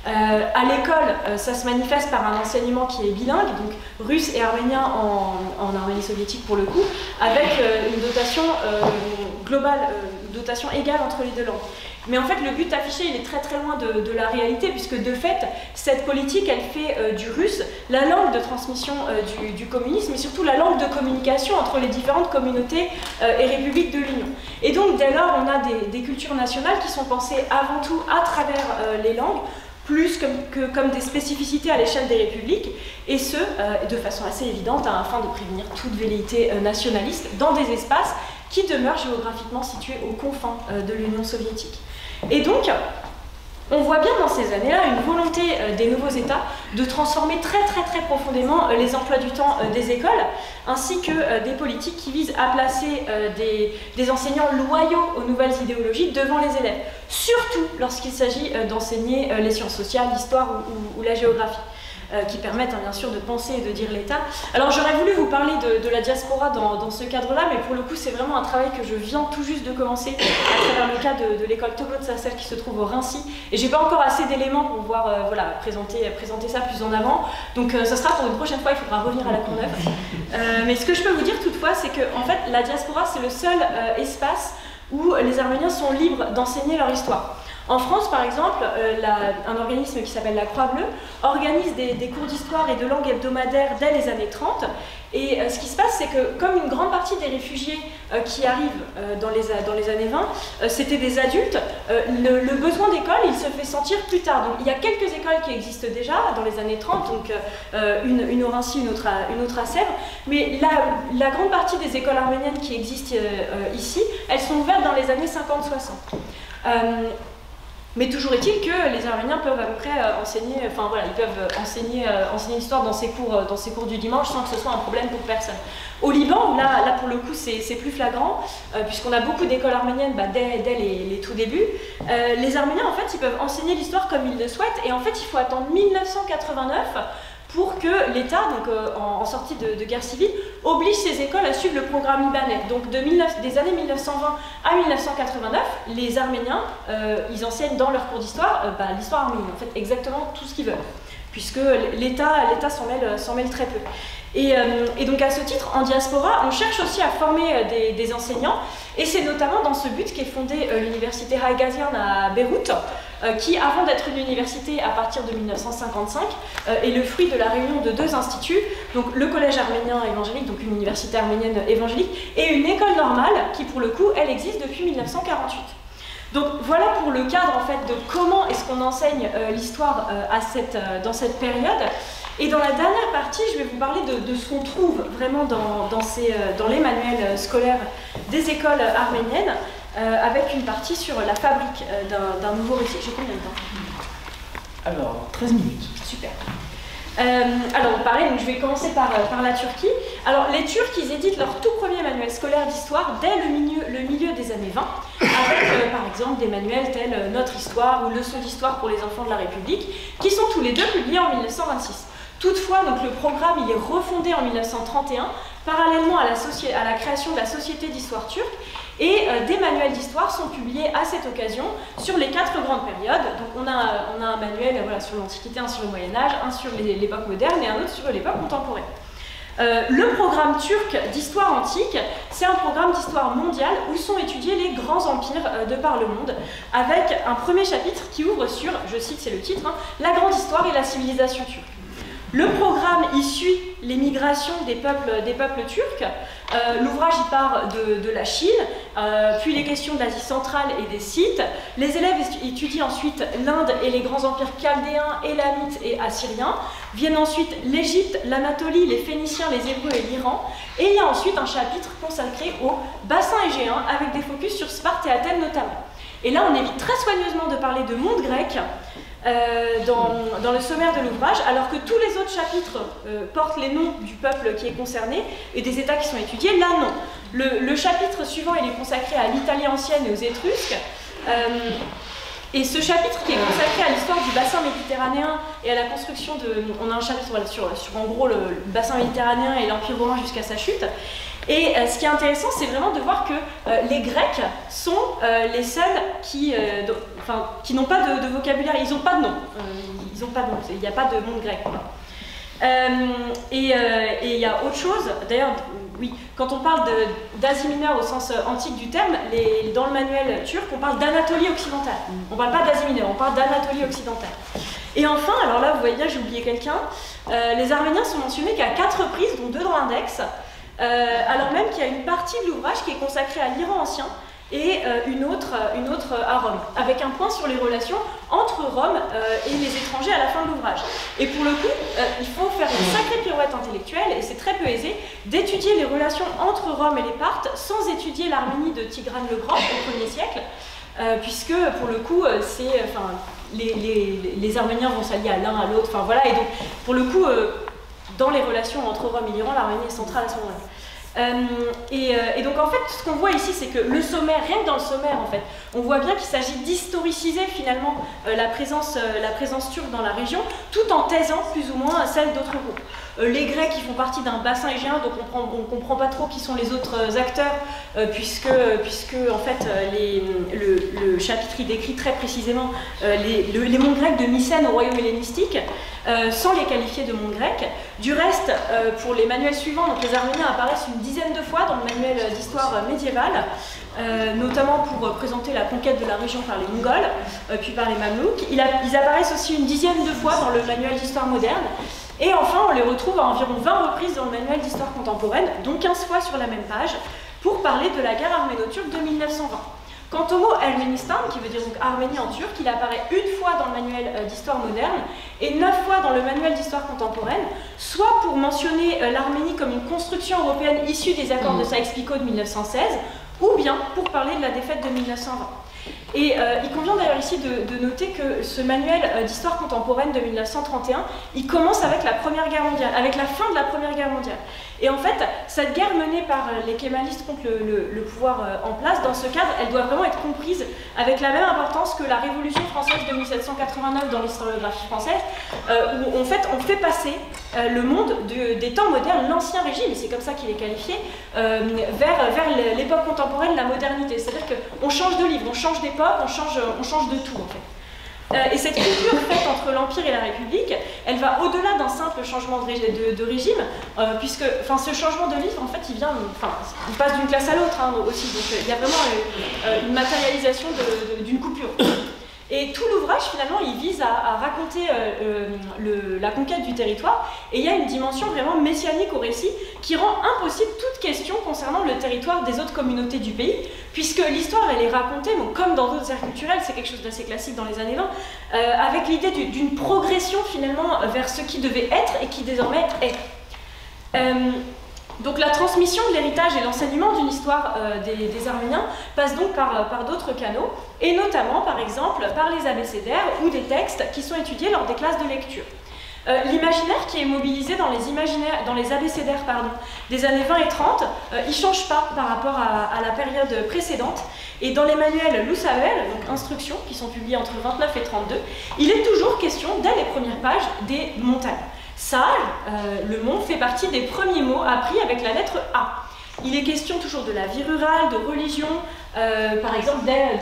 À l'école, ça se manifeste par un enseignement qui est bilingue, donc russe et arménien en Arménie soviétique pour le coup, avec une dotation globale, dotation égale entre les deux langues. Mais en fait, le but affiché, il est très très loin de la réalité, puisque de fait, cette politique, elle fait du russe la langue de transmission du communisme, et surtout la langue de communication entre les différentes communautés et républiques de l'Union. Et donc, dès lors, on a des cultures nationales qui sont pensées avant tout à travers les langues, plus comme des spécificités à l'échelle des républiques, et ce, de façon assez évidente, afin de prévenir toute velléité nationaliste dans des espaces qui demeurent géographiquement situés aux confins de l'Union soviétique. Et donc, on voit bien dans ces années-là une volonté des nouveaux États de transformer très profondément les emplois du temps des écoles, ainsi que des politiques qui visent à placer des enseignants loyaux aux nouvelles idéologies devant les élèves, surtout lorsqu'il s'agit d'enseigner les sciences sociales, l'histoire ou la géographie. Qui permettent bien sûr de penser et de dire l'État. Alors j'aurais voulu vous parler de la diaspora dans ce cadre-là, mais pour le coup c'est vraiment un travail que je viens tout juste de commencer à travers le cas de l'école Toglo de Sassel qui se trouve au Rincy, et j'ai pas encore assez d'éléments pour pouvoir présenter ça plus en avant, donc ça sera pour une prochaine fois, il faudra revenir à la Courneuve. Mais ce que je peux vous dire toutefois, c'est que en fait la diaspora c'est le seul espace où les Arméniens sont libres d'enseigner leur histoire. En France, par exemple, un organisme qui s'appelle la Croix-Bleue organise des cours d'histoire et de langue hebdomadaires dès les années 30. Et ce qui se passe, c'est que comme une grande partie des réfugiés qui arrivent dans les années 20, c'était des adultes, le besoin d'école, il se fait sentir plus tard. Donc il y a quelques écoles qui existent déjà dans les années 30, donc une au Rincy, une autre à Sèvres, mais la grande partie des écoles arméniennes qui existent ici, elles sont ouvertes dans les années 50-60. Mais toujours est-il que les Arméniens peuvent à peu près enseigner, ils peuvent enseigner l'histoire dans ces cours du dimanche sans que ce soit un problème pour personne. Au Liban, là pour le coup c'est plus flagrant, puisqu'on a beaucoup d'écoles arméniennes dès les tout débuts. Les Arméniens en fait ils peuvent enseigner l'histoire comme ils le souhaitent, et en fait il faut attendre 1989 pour que l'État, donc en sortie de guerre civile, oblige ces écoles à suivre le programme libanais. Donc des années 1920 à 1989, les Arméniens, ils enseignent dans leurs cours d'histoire l'histoire arménienne, en fait exactement tout ce qu'ils veulent, puisque l'État s'en mêle très peu. Et donc à ce titre, en diaspora, on cherche aussi à former des enseignants, et c'est notamment dans ce but qu'est fondée l'université Haït Gazian à Beyrouth, qui, avant d'être une université à partir de 1955, est le fruit de la réunion de deux instituts, donc le collège arménien évangélique, donc une université arménienne évangélique, et une école normale qui, pour le coup, elle existe depuis 1948. Donc voilà pour le cadre en fait de comment est-ce qu'on enseigne l'histoire dans cette période. Et dans la dernière partie, je vais vous parler de ce qu'on trouve vraiment dans les manuels scolaires des écoles arméniennes, avec une partie sur la fabrique d'un nouveau récit. J'ai combien de temps? Alors, 13 minutes. Super. Alors pareil, donc je vais commencer par la Turquie. Alors les Turcs, ils éditent leur tout premier manuel scolaire d'histoire dès le milieu des années 20, avec par exemple des manuels tels Notre Histoire ou Leçons d'Histoire pour les enfants de la République, qui sont tous les deux publiés en 1926. Toutefois, donc, le programme il est refondé en 1931, parallèlement à la création de la Société d'Histoire turque, et des manuels d'histoire sont publiés à cette occasion sur les 4 grandes périodes. Donc on a un manuel sur l'Antiquité, un sur le Moyen-Âge, un sur l'époque moderne et un autre sur l'époque contemporaine. Le programme turc d'histoire antique, c'est un programme d'histoire mondiale où sont étudiés les grands empires de par le monde, avec un premier chapitre qui ouvre sur, je cite, c'est le titre, la grande histoire et la civilisation turque. Le programme y suit les migrations des peuples turcs. L'ouvrage y part de la Chine, puis les questions de l'Asie centrale et des Scythes. Les élèves étudient ensuite l'Inde et les grands empires chaldéens, élamites et assyriens. Viennent ensuite l'Égypte, l'Anatolie, les Phéniciens, les Hébreux et l'Iran. Et il y a ensuite un chapitre consacré au bassin égéen, avec des focus sur Sparte et Athènes notamment. Et là, on évite très soigneusement de parler de monde grec, dans le sommaire de l'ouvrage, alors que tous les autres chapitres portent les noms du peuple qui est concerné et des États qui sont étudiés. Là, non. Le chapitre suivant, il est consacré à l'Italie ancienne et aux Étrusques. Et ce chapitre qui est consacré à l'histoire du bassin méditerranéen et à la construction de... On a un chapitre sur en gros le bassin méditerranéen et l'Empire romain jusqu'à sa chute. Et ce qui est intéressant, c'est vraiment de voir que les Grecs sont les seuls qui n'ont pas de vocabulaire, ils n'ont pas de nom. Ils n'ont pas de nom, il n'y a pas de monde grec. Et il y a autre chose, d'ailleurs, oui, quand on parle d'Asie mineure au sens antique du terme, dans le manuel turc, on parle d'Anatolie occidentale. On ne parle pas d'Asie mineure, on parle d'Anatolie occidentale. Et enfin, alors là, vous voyez bien, j'ai oublié quelqu'un, les Arméniens sont mentionnés qu'à 4 reprises, dont 2 dans l'index, alors même qu'il y a une partie de l'ouvrage qui est consacrée à l'Iran ancien et une autre à Rome, avec un point sur les relations entre Rome et les étrangers à la fin de l'ouvrage. Et pour le coup, il faut faire une sacrée pirouette intellectuelle, et c'est très peu aisé, d'étudier les relations entre Rome et les Parthes sans étudier l'Arménie de Tigrane le Grand au 1er siècle, puisque pour le coup, les Arméniens vont s'allier à l'un à l'autre, enfin voilà, et donc pour le coup, dans les relations entre Rome et l'Iran, l'Arménie est centrale à ce moment-là. Et donc en fait, ce qu'on voit ici, c'est que le sommaire, rien que dans le sommaire en fait, on voit bien qu'il s'agit d'historiciser finalement la présence turque dans la région, tout en taisant plus ou moins celle d'autres groupes. Les Grecs qui font partie d'un bassin égéen, donc on ne comprend pas trop qui sont les autres acteurs, puisque en fait le chapitre il décrit très précisément les monts grecs de Mycène au royaume hellénistique, sans les qualifier de monts grecs. Du reste, pour les manuels suivants, donc les Arméniens apparaissent une dizaine de fois dans le manuel d'histoire médiévale, notamment pour présenter la conquête de la région par les Mongols, puis par les Mamelouks. Ils apparaissent aussi une dizaine de fois dans le manuel d'histoire moderne. Et enfin, on les retrouve à environ 20 reprises dans le manuel d'histoire contemporaine, dont 15 fois sur la même page, pour parler de la guerre arméno-turque de 1920. Quant au mot Erménistan, qui veut dire donc Arménie en turc, il apparaît une fois dans le manuel d'histoire moderne et 9 fois dans le manuel d'histoire contemporaine, soit pour mentionner l'Arménie comme une construction européenne issue des accords de Sykes-Picot de 1916, ou bien pour parler de la défaite de 1920. Et il convient d'ailleurs ici de noter que ce manuel d'histoire contemporaine de 1931, il commence avec la Première Guerre mondiale, avec la fin de la Première Guerre mondiale. Et en fait, cette guerre menée par les kémalistes contre le pouvoir en place, dans ce cadre, elle doit vraiment être comprise avec la même importance que la Révolution française de 1789 dans l'historiographie française, où en fait, on fait passer le monde des temps modernes, l'ancien régime, et c'est comme ça qu'il est qualifié, vers l'époque contemporaine, la modernité. C'est-à-dire qu'on change de livre, on change d'époque, on change de tout en fait. Et cette coupure faite entre l'Empire et la République, elle va au-delà d'un simple changement de régime, puisque ce changement de livre, en fait, il passe d'une classe à l'autre aussi. Donc il y a vraiment une matérialisation d'une coupure. Et tout l'ouvrage, finalement, il vise à raconter la conquête du territoire, et il y a une dimension vraiment messianique au récit qui rend impossible toute question concernant le territoire des autres communautés du pays, puisque l'histoire, elle est racontée, donc, comme dans d'autres aires culturelles, c'est quelque chose d'assez classique dans les années 20, avec l'idée d'une progression, finalement, vers ce qui devait être et qui désormais est. Donc la transmission de l'héritage et l'enseignement d'une histoire des Arméniens passe donc par d'autres canaux, et notamment, par exemple, par les abécédaires ou des textes qui sont étudiés lors des classes de lecture. L'imaginaire qui est mobilisé dans les abécédaires des années 20 et 30, il ne change pas par rapport à la période précédente, et dans les manuels Lousavel, donc instructions, qui sont publiés entre 29 et 32, il est toujours question, dès les premières pages, des montagnes. Sal, le mont, fait partie des premiers mots appris avec la lettre A. Il est question toujours de la vie rurale, de religion, par exemple dès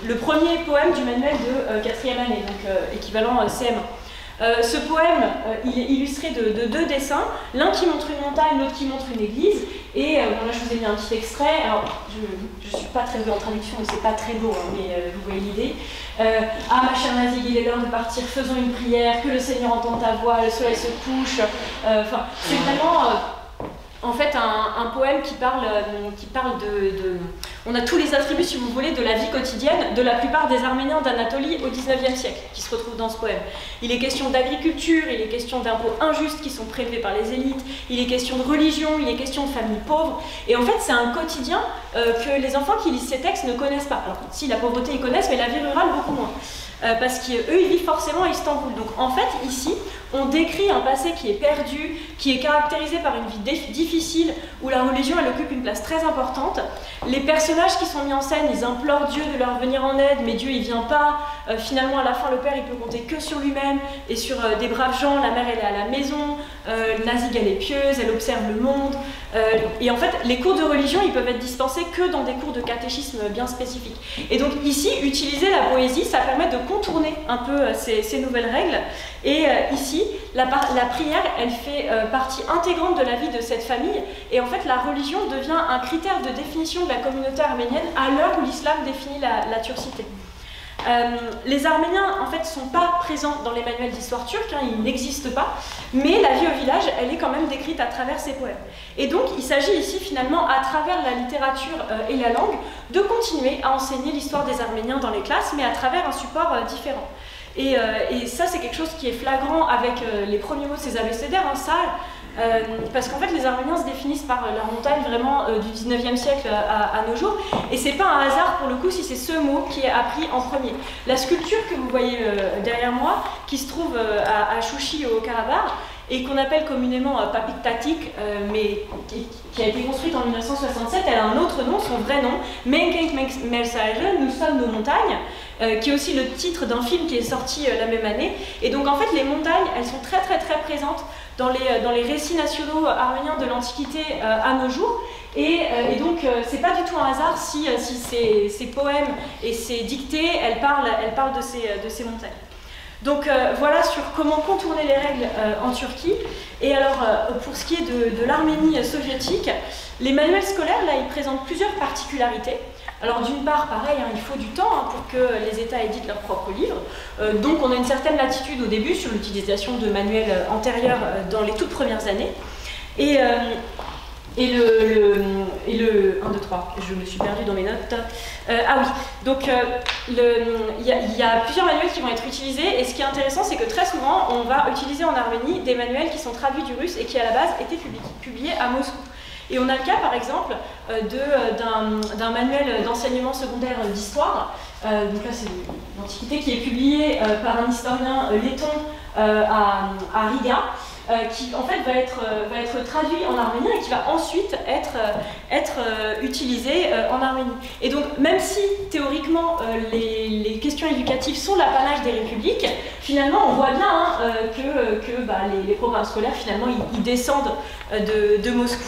le premier poème du manuel de 4e année, donc équivalent CM1. Ce poème, il est illustré de 2 dessins, l'un qui montre une montagne, l'autre qui montre une église, et là je vous ai mis un petit extrait. Alors je ne suis pas très douée en traduction, mais c'est pas très beau, mais vous voyez l'idée. Ah ma chère Nazig, il est l'heure de partir, faisons une prière, que le Seigneur entende ta voix, le soleil se couche. C'est vraiment en fait un poème qui parle on a tous les attributs, si vous voulez, de la vie quotidienne de la plupart des Arméniens d'Anatolie au XIXe siècle, qui se retrouvent dans ce poème. Il est question d'agriculture, il est question d'impôts injustes qui sont prélevés par les élites, il est question de religion, il est question de familles pauvres, et en fait c'est un quotidien que les enfants qui lisent ces textes ne connaissent pas. Alors si, la pauvreté ils connaissent, mais la vie rurale beaucoup moins. Parce qu'eux ils vivent forcément à Istanbul. Donc en fait ici on décrit un passé qui est perdu, qui est caractérisé par une vie difficile, où la religion elle occupe une place très importante. Les personnages qui sont mis en scène, ils implorent Dieu de leur venir en aide, mais Dieu il vient pas. Finalement à la fin le père il peut compter que sur lui-même et sur des braves gens. La mère elle est à la maison, Nazig elle est pieuse, elle observe le monde, et en fait les cours de religion ils peuvent être dispensés que dans des cours de catéchisme bien spécifiques. Et donc ici utiliser la poésie ça permet de contourner un peu ces nouvelles règles, et ici la prière elle fait partie intégrante de la vie de cette famille, et en fait la religion devient un critère de définition de la communauté arménienne à l'heure où l'islam définit la turcité. Les Arméniens, en fait, ne sont pas présents dans les manuels d'histoire turque, hein, ils n'existent pas, mais la vie au village, elle est quand même décrite à travers ces poèmes. Et donc, il s'agit ici, finalement, à travers la littérature et la langue, de continuer à enseigner l'histoire des Arméniens dans les classes, mais à travers un support différent. Et ça, c'est quelque chose qui est flagrant avec les premiers mots de ces abécédaires, hein, Sal, parce qu'en fait, les Arméniens se définissent par leur montagne vraiment du 19e siècle à nos jours, et c'est pas un hasard pour le coup si c'est ce mot qui est appris en premier. La sculpture que vous voyez derrière moi, qui se trouve à Chouchi au Haut-Karabakh, et qu'on appelle communément Papik Tatik, mais qui a été construite en 1967, elle a un autre nom, son vrai nom, Menkenk Mersage, Nous sommes nos montagnes, qui est aussi le titre d'un film qui est sorti la même année. Et donc en fait les montagnes, elles sont très présentes dans les récits nationaux arméniens de l'Antiquité à nos jours. Et donc c'est pas du tout un hasard si ces poèmes et ces dictées, elles parlent de ces montagnes. Donc voilà sur comment contourner les règles en Turquie. Et alors pour ce qui est de l'Arménie soviétique, les manuels scolaires là ils présentent plusieurs particularités. Alors d'une part, pareil, hein, il faut du temps hein, pour que les États éditent leurs propres livres. Donc on a une certaine latitude au début sur l'utilisation de manuels antérieurs dans les toutes premières années. Et le 1, 2, 3, je me suis perdue dans mes notes. Ah oui, donc il y a plusieurs manuels qui vont être utilisés, et ce qui est intéressant, c'est que très souvent, on va utiliser en Arménie des manuels qui sont traduits du russe et qui à la base étaient publiés à Moscou. Et on a le cas, par exemple, d'un manuel d'enseignement secondaire d'histoire, donc là c'est l'Antiquité, qui est publié par un historien letton à Riga, qui en fait va être traduit en arménien et qui va ensuite être utilisé en Arménie. Et donc même si théoriquement les questions éducatives sont l'apanage des républiques, finalement on voit bien hein, que les programmes scolaires finalement ils descendent de Moscou.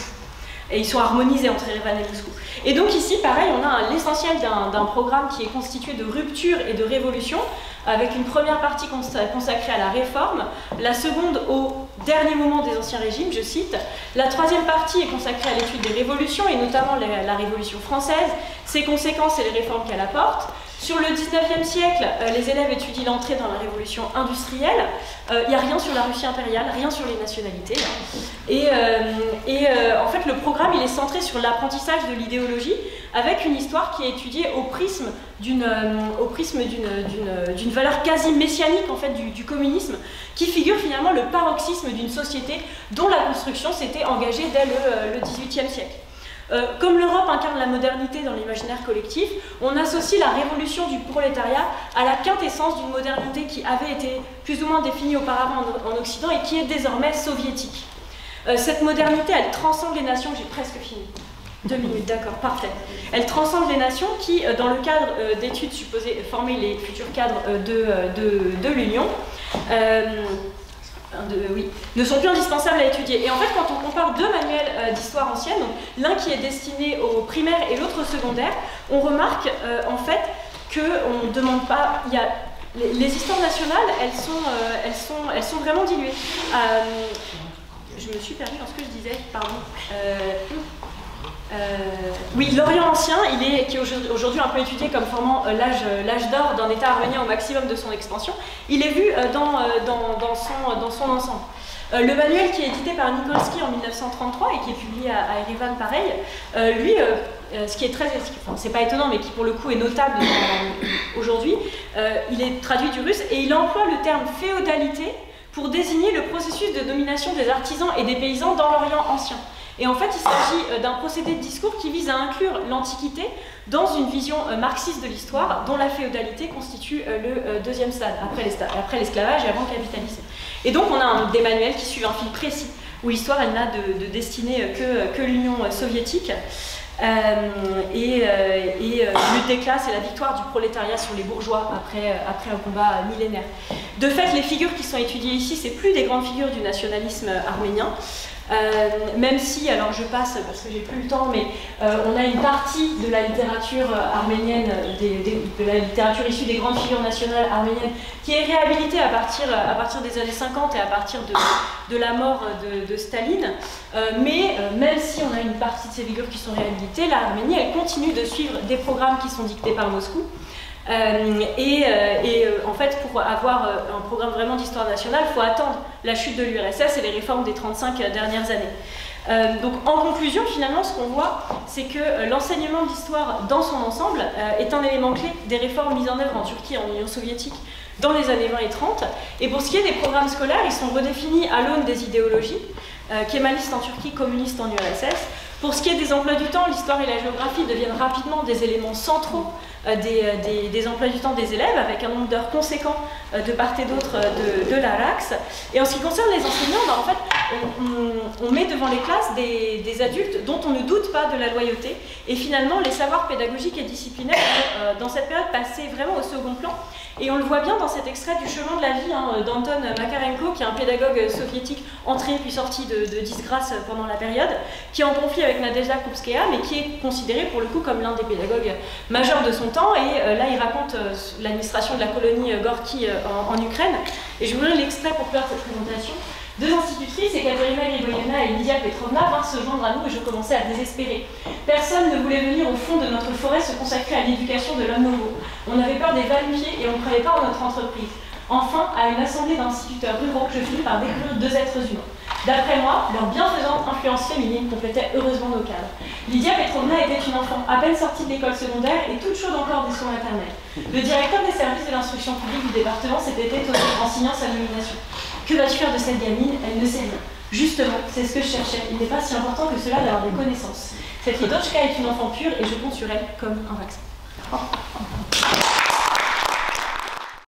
Et ils sont harmonisés entre Erevan et Moscou. Et donc ici, pareil, on a l'essentiel d'un programme qui est constitué de rupture et de révolution, avec une première partie consacrée à la réforme, la seconde au dernier moment des anciens régimes, je cite. La troisième partie est consacrée à l'étude des révolutions, et notamment la Révolution française, ses conséquences et les réformes qu'elle apporte. Sur le 19e siècle, les élèves étudient l'entrée dans la révolution industrielle. Il n'y a rien sur la Russie impériale, rien sur les nationalités. Et en fait, le programme il est centré sur l'apprentissage de l'idéologie, avec une histoire qui est étudiée au prisme d'une valeur quasi messianique en fait, du communisme, qui figure finalement le paroxysme d'une société dont la construction s'était engagée dès le 18e siècle. Comme l'Europe incarne la modernité dans l'imaginaire collectif, on associe la révolution du prolétariat à la quintessence d'une modernité qui avait été plus ou moins définie auparavant en Occident et qui est désormais soviétique. Cette modernité, elle transcende les nations, j'ai presque fini. 2 minutes, d'accord, parfait. Elle transcende les nations qui, dans le cadre d'études supposées former les futurs cadres de l'Union, ne sont plus indispensables à étudier. Et en fait, quand on compare deux manuels d'histoire ancienne, l'un qui est destiné au primaire et l'autre au secondaire, on remarque en fait qu'on ne demande pas... les histoires nationales, elles sont vraiment diluées. Je me suis perdue dans ce que je disais, pardon. Oui, l'Orient ancien, qui est aujourd'hui un peu étudié comme formant l'âge d'or d'un État arménien au maximum de son expansion, il est vu dans son ensemble. Le manuel qui est édité par Nikolsky en 1933 et qui est publié à Erevan pareil, lui, ce qui est très... Enfin, c'est pas étonnant, mais qui pour le coup est notable aujourd'hui, il est traduit du russe et il emploie le terme féodalité pour désigner le processus de domination des artisans et des paysans dans l'Orient ancien. Et en fait, il s'agit d'un procédé de discours qui vise à inclure l'Antiquité dans une vision marxiste de l'histoire, dont la féodalité constitue le deuxième stade, après l'esclavage et avant le capitalisme. Et donc, on a des manuels qui suivent un fil précis, où l'histoire, elle n'a de destinée que l'Union soviétique. Lutte des classes et la victoire du prolétariat sur les bourgeois après un combat millénaire. De fait, les figures qui sont étudiées ici, c'est plus des grandes figures du nationalisme arménien. Même si, alors je passe parce que j'ai plus le temps, mais on a une partie de la littérature arménienne, de la littérature issue des grandes figures nationales arméniennes, qui est réhabilitée à partir des années 50 et à partir de la mort de Staline. Mais même si on a une partie de ces figures qui sont réhabilitées, l'Arménie, elle continue de suivre des programmes qui sont dictés par Moscou. En fait, pour avoir un programme vraiment d'histoire nationale, il faut attendre la chute de l'URSS et les réformes des 35 dernières années. Donc en conclusion, finalement, ce qu'on voit, c'est que l'enseignement de l'histoire dans son ensemble est un élément clé des réformes mises en œuvre en Turquie et en Union soviétique dans les années 20 et 30. Et pour ce qui est des programmes scolaires, ils sont redéfinis à l'aune des idéologies, kémalistes en Turquie, communistes en URSS. Pour ce qui est des emplois du temps, l'histoire et la géographie deviennent rapidement des éléments centraux des emplois du temps des élèves, avec un nombre d'heures conséquent de part et d'autre de l'ARAX. Et en ce qui concerne les enseignants, en fait, on met devant les classes des adultes dont on ne doute pas de la loyauté, et finalement les savoirs pédagogiques et disciplinaires dans cette période passaient vraiment au second plan. Et on le voit bien dans cet extrait du chemin de la vie d'Anton Makarenko, qui est un pédagogue soviétique entré puis sorti de disgrâce pendant la période, qui est en conflit avec Nadezhda Krupskaya, mais qui est considéré pour le coup comme l'un des pédagogues majeurs de son temps. Et là, il raconte l'administration de la colonie Gorky en Ukraine. Et je vous lis l'extrait pour faire cette présentation. Deux institutrices, Ekaterina Grigoyevna et Lydia Petrovna, vinrent se joindre à nous et je commençais à désespérer. Personne ne voulait venir au fond de notre forêt se consacrer à l'éducation de l'homme nouveau. On avait peur des va-nu-pieds et on ne croyait pas en notre entreprise. Enfin, à une assemblée d'instituteurs ruraux, je finis par découvrir deux êtres humains. D'après moi, leur bienfaisante influence féminine complétait heureusement nos cadres. Lydia Petrovna était une enfant à peine sortie de l'école secondaire et toute chaude encore des soins maternels. Le directeur des services de l'instruction publique du département s'était étonné en signant sa nomination. Que vas-tu faire de cette gamine? Elle ne sait rien. Justement, c'est ce que je cherchais. Il n'est pas si important que cela d'avoir des connaissances. Cette Lidochka est une enfant pure et je compte sur elle comme un vaccin.